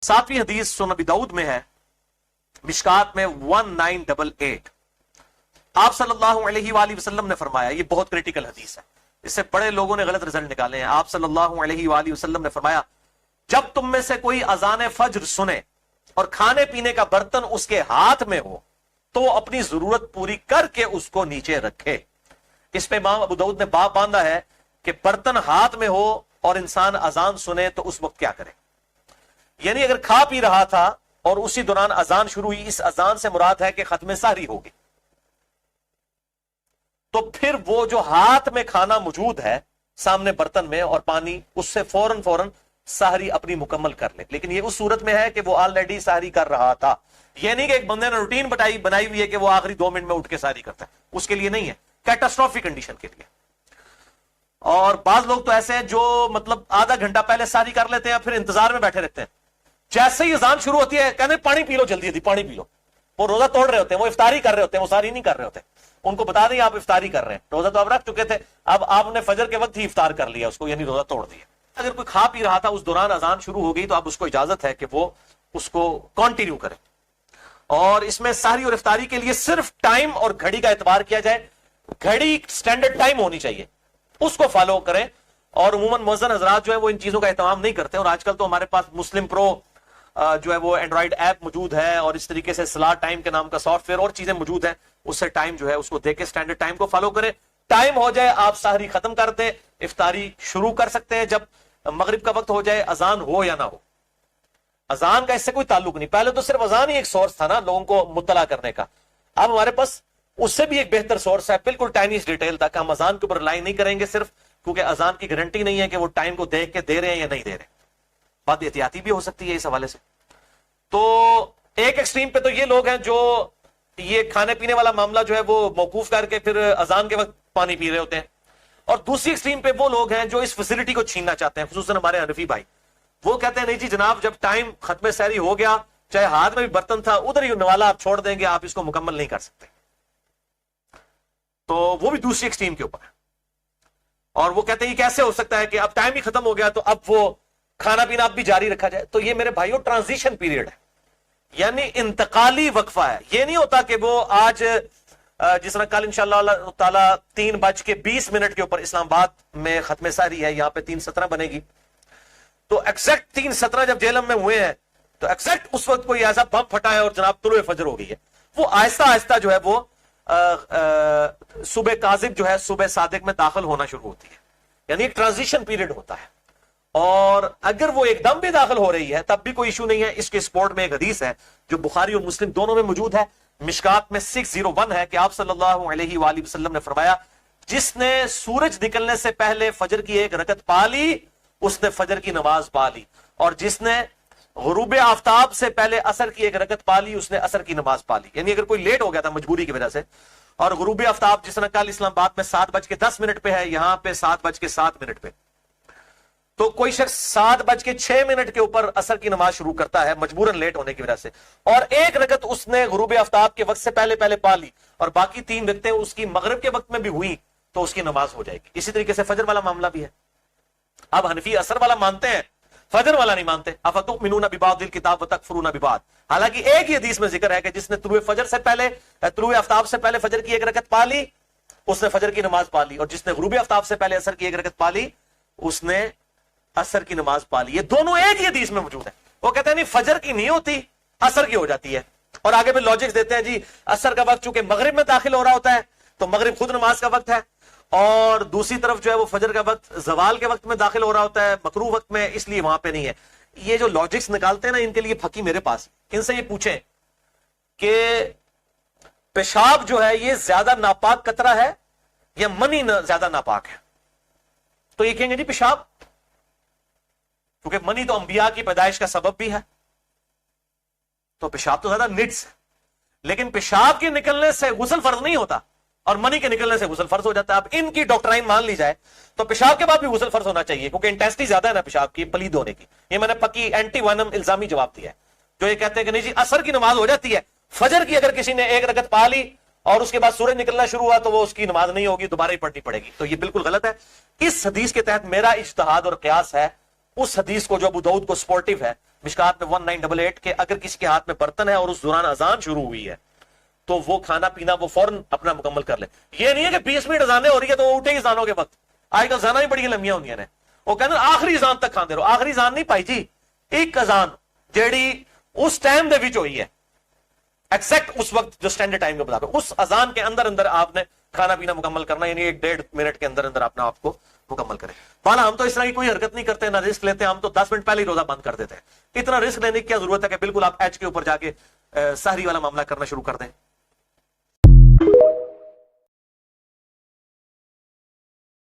सातवीं हदीस सुनन अबी दाऊद में है, मिशकात में 1988। आप सल्लल्लाहु अलैहि वसल्लम ने फरमाया, ये बहुत क्रिटिकल हदीस है, इससे बड़े लोगों ने गलत रिजल्ट निकाले हैं। आप सल्लल्लाहु अलैहि वसल्लम ने फरमाया, जब तुम में से कोई अजान फज्र सुने और खाने पीने का बर्तन उसके हाथ में हो तो अपनी जरूरत पूरी करके उसको नीचे रखे। इस पे इमाम अबू दाऊद ने बाब बांधा है कि बर्तन हाथ में हो और इंसान अजान सुने तो उस वक्त क्या करे। यानी अगर खा पी रहा था और उसी दौरान अजान शुरू हुई, इस अजान से मुराद है कि खत्म सहरी होगी, तो फिर वो जो हाथ में खाना मौजूद है सामने बर्तन में और पानी, उससे फौरन फौरन सहरी अपनी मुकम्मल कर ले। लेकिन ये उस सूरत में है कि वो ऑलरेडी सहरी कर रहा था। ये नहीं कि एक बंदे ने रूटीन बनाई हुई है कि वो आखिरी 2 मिनट में उठ के सहरी करता है, उसके लिए नहीं है, कैटास्ट्रोफिक कंडीशन के लिए। और बाज लोग तो ऐसे हैं जो मतलब आधा घंटा पहले सहरी कर लेते हैं, फिर इंतजार में बैठे रहते हैं, जैसे ही अजान शुरू होती है कहते पानी पी लो, जल्दी जल्दी पानी पी लो। वो रोजा तोड़ रहे होते हैं, वो इफ्तारी कर रहे होते हैं, वो सहरी नहीं कर रहे होते। उनको बता दें आप इफ्तारी कर रहे हैं, रोजा तो आप रख चुके थे, अब आपने फजर के वक्त ही इफ्तार कर लिया उसको, यानी रोजा तोड़ दिया। अगर कोई खा पी रहा था, उस दौरान अजान शुरू हो गई, तो अब उसको इजाजत है कि वो उसको कंटिन्यू करे। और इसमें सहरी और इफ्तारी के लिए सिर्फ टाइम और घड़ी का एतबार किया जाए। घड़ी स्टैंडर्ड टाइम होनी चाहिए, उसको फॉलो करें। और उमूमन मुअज्जिन हजरात जो है वो इन चीजों का एहतमाम नहीं करते। और आजकल तो हमारे पास मुस्लिम प्रो जो है वो एंड्रॉइड ऐप मौजूद है और इस तरीके से सलाह टाइम के नाम का सॉफ्टवेयर और चीजें मौजूद हैं, उससे टाइम जो है उसको देख के स्टैंडर्ड टाइम को फॉलो करें। टाइम हो जाए आप सहरी खत्म कर दें, इफ्तारी शुरू कर सकते हैं जब मगरिब का वक्त हो जाए, अजान हो या ना हो। अजान का इससे कोई ताल्लुक नहीं। पहले तो सिर्फ अजान ही एक सोर्स था ना लोगों को मुत्तला करने का, अब हमारे पास उससे भी एक बेहतर सोर्स है, बिल्कुल टाइनी डिटेल तक। हम अजान के ऊपर रिलाई नहीं करेंगे सिर्फ, क्योंकि अजान की गारंटी नहीं है कि वो टाइम को देख के दे रहे हैं या नहीं दे रहे, बात एहतियाती भी हो सकती है इस हवाले से। तो एक एक्सट्रीम पे तो ये लोग हैं जो ये खाने पीने वाला मामला जो है वो मौकूफ करके फिर अजान के वक्त पानी पी रहे होते हैं, और दूसरी एक्सट्रीम पे वो लोग हैं जो इस फैसिलिटी को छीनना चाहते हैं, खुसूसन हमारे हनफी भाई। वो कहते हैं नहीं जी जनाब, जब टाइम खत्म सहरी हो गया, चाहे हाथ में भी बर्तन था, उधर ही नवाला आप छोड़ देंगे, आप इसको मुकम्मल नहीं कर सकते। तो वो भी दूसरी एक्सट्रीम के ऊपर है। और वो कहते हैं ये कैसे हो सकता है कि अब टाइम ही खत्म हो गया तो अब वो खाना पीना अब भी जारी रखा जाए। तो ये मेरे भाइयों ट्रांजिशन पीरियड है, यानी इंतकाली वक्फा है। ये नहीं होता कि वो आज जिस तरह कल इंशाअल्लाह ताला 3:20 के ऊपर इस्लामाबाद में खत्म सारी है, यहां पे 3:17 बनेगी, तो एक्जैक्ट 3:17 जब जेलम में हुए हैं तो एक्जैक्ट उस वक्त कोई ऐसा बम फटा है और जनाब तुलुए फजर हो गई है। वो आहिस्ता आहिस्ता जो है वो सुबह काजिब जो है सुबह सादिक में दाखिल होना शुरू होती है, यानी एक ट्रांजिशन पीरियड होता है। और अगर वो एकदम भी दाखिल हो रही है तब भी कोई इशू नहीं है। इसके सपोर्ट में एक हदीस है जो बुखारी और मुस्लिम दोनों में मौजूद है, मिशकात में 601 है कि आप सल्लल्लाहु अलैहि वसल्लम ने फरमाया, जिसने सूरज निकलने से पहले फजर की एक रकत पा ली उसने फजर की नमाज पा ली, और जिसने गुरूब आफ्ताब से पहले असर की एक रकत पा ली उसने असर की नमाज पा ली। यानी अगर कोई लेट हो गया था मजबूरी की वजह से, और गुरूब आफ्ताब जिस तरह कल इस्लामाबाद में 7:10 पे है, यहां पे 7:07 पे, तो कोई शख्स 7:06 के ऊपर असर की नमाज शुरू करता है मजबूरन लेट होने की वजह से, और एक रकत उसने गुरूब आफ्ताब के वक्त से पहले पहले पा ली और बाकी 3 रकतें उसकी मगरिब के वक्त में भी हुई, तो उसकी नमाज हो जाएगी। इसी तरीके से फजर वाला मामला भी है। अब हनफी असर वाला मानते हैं, फजर वाला नहीं मानते। अफतुमिनूना बिबादिल किताब व तकफुरूना बिबाद। हालांकि एक ही हदीस में जिक्र है कि जिसने तुलुए फजर से पहले, तुलुए आफ्ताब से पहले फजर की एक रकत पा ली उसने फजर की नमाज पा ली, और जिसने गुरूब आफ्ताब से पहले असर की एक रकत पा ली उसने असर की नमाज पा ली। ये दोनों एक ही हदीस में मौजूद है। वो कहते हैं नहीं फजर की नहीं होती, असर की हो जाती है। और आगे भी लॉजिक्स देते हैं जी असर का वक्त चूंकि मगरिब में दाखिल हो रहा होता है तो मगरिब खुद नमाज का वक्त है, और दूसरी तरफ जो है वो फजर का वक्त जवाल के वक्त में दाखिल हो रहा होता है मकरूह वक्त में, इसलिए वहां पे नहीं है। ये जो लॉजिक्स निकालते हैं ना, इनके लिए फकी मेरे पास, इनसे ये पूछें कि पेशाब जो है ये ज्यादा नापाक कतरा है या मनी ज्यादा नापाक है, तो ये कहेंगे जी पेशाब, क्योंकि मनी तो अंबिया की पैदाइश का सबब भी है, तो पेशाब तो ज्यादा निड्स है। लेकिन पेशाब के निकलने से गुस्ल फर्ज नहीं होता और मनी के निकलने से गुस्ल फर्ज हो जाता है। अब इनकी डॉक्टराइन मान ली जाए तो पेशाब के बाद भी गुस्ल फर्ज होना चाहिए, क्योंकि इंटेंसिटी ज्यादा है ना पेशाब की पलीद होने की। ये मैंने पक्की एंटी वनम इल्जामी जवाब दिया है। जो ये कहते हैं कि नहीं जी असर की नमाज हो जाती है, फजर की अगर किसी ने एक रकत पा ली और उसके बाद सूरज निकलना शुरू हुआ तो वो उसकी नमाज नहीं होगी, दोबारा ही पढ़नी पड़ेगी, तो ये बिल्कुल गलत है। इस हदीस के तहत मेरा इज्तिहाद और क़यास है اس حدیث کو جو ابو داؤد کو سپورٹیو ہے مشکات میں 1988 کہ اگر کسی کے ہاتھ میں برتن ہے اور اس دوران اذان شروع ہوئی ہے تو وہ کھانا پینا وہ فوراً اپنا مکمل کر لے. یہ نہیں ہے کہ 20 منٹ اذانیں ہو رہی ہے تو وہ اٹھے ہی اذانوں کے وقت. آج کل اذانیں بھی بڑی لمبیاں ہوندیاں نے, وہ کہتے ہیں آخری اذان تک کھاندے رہو. آخری اذان نہیں پائی جی, ایک اذان جیڑی اس ٹائم دے وچ ہوئی ہے ایگزیکٹ اس وقت جو سٹینڈرڈ ٹائم کے مطابق, اس اذان کے اندر اندر آپ نے کھانا پینا مکمل کرنا, یعنی 1-1.5 منٹ کے اندر اندر اپنا آپ کو مکمل کریں. بالا ہم تو اس طرح کی کوئی حرکت نہیں کرتے, نہ رسک لیتے, ہم تو 10 منٹ پہلے ہی روزہ بند کر دیتے ہیں. اتنا رسک لینے کی کیا ضرورت ہے کہ بالکل آپ ایچ کے اوپر جا کے سحری والا معاملہ کرنا شروع کر دیں.